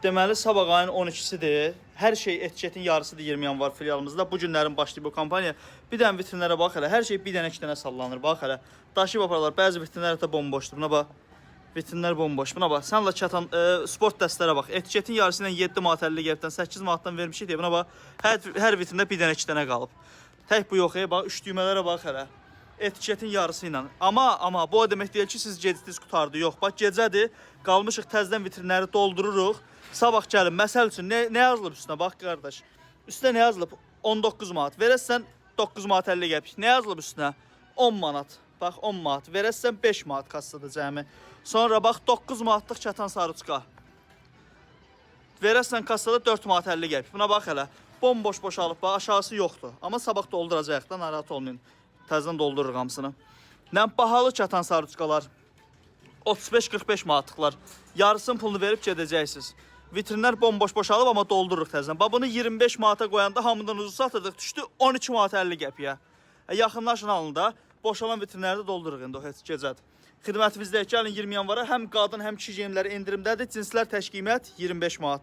Deməli, sabah ayın 12-sidir. Hər şey etiketin yarısıdır 20 yanvar filialımızda. Bu günlərin başlayıb bu kampaniya. Bir dənə vitrinlərə bax hələ. Hər şey bir dənə iki dənə sallanır. Bax hələ. Daşıyıb aparırlar. Bəzi vitrinlər də bomboşdur. Buna bax. Vitrinlər bomboş. Buna bax. Sənlə çatan sport dəstlərə bax. Etiketin yarısı ilə 7 manat 50 qəpdən 8 manatdan vermişik deyə. Buna bax. Hər vitrində bir dənə iki dənə qalıb. Tək bu yox. Bax, üç düymələrə bax hələ. Etiketin yarısı ilə. Amma bu o demək deyil ki, siz gecikdiniz qutardı. Yox. Bax, gecədir. Qalmışıq təzədən vitrinləri doldururuq. Sabah gəlin. Məsəl üçün nə yazılıb üstünə? Bax qardaş. Üstünə nə yazılıb? 19 manat. Verəsən 9 manat 50 qəpik. Nə yazılıb üstünə? 10 manat. Bax 10 manat. Verəsən 5 manat kassada cəmi. Sonra bax 9 manatlıq çatan sarıçqa. Verəsən kassada 4 manat 50 qəpik. Buna bax hələ. Bomboş boşalıb. Bax aşağısı yoxdur. Amma sabah dolduracaq da, narahat olmayın. Təzədən doldururuq hamısını. Nə bahalı çatan sarıçqalar. 35-45 manatlıqlar. Yarısının pulunu verib gedəcəksiniz. Vitrinlər bomboş boşalıb, amma doldururuq təzədən. Bunu 25 manata qoyanda hamıdan ucuz satırdıq, düşdü 12 manat 50 qəpiyə. Yaxınlaşın alın da, boşalan vitrinləri də doldururuq indi o heç gecədir. Xidmətimizdəki gəlin 20 yanvara həm qadın, həm kişi geyimləri endirimdədir. Cinslər təşkilat 25 manat.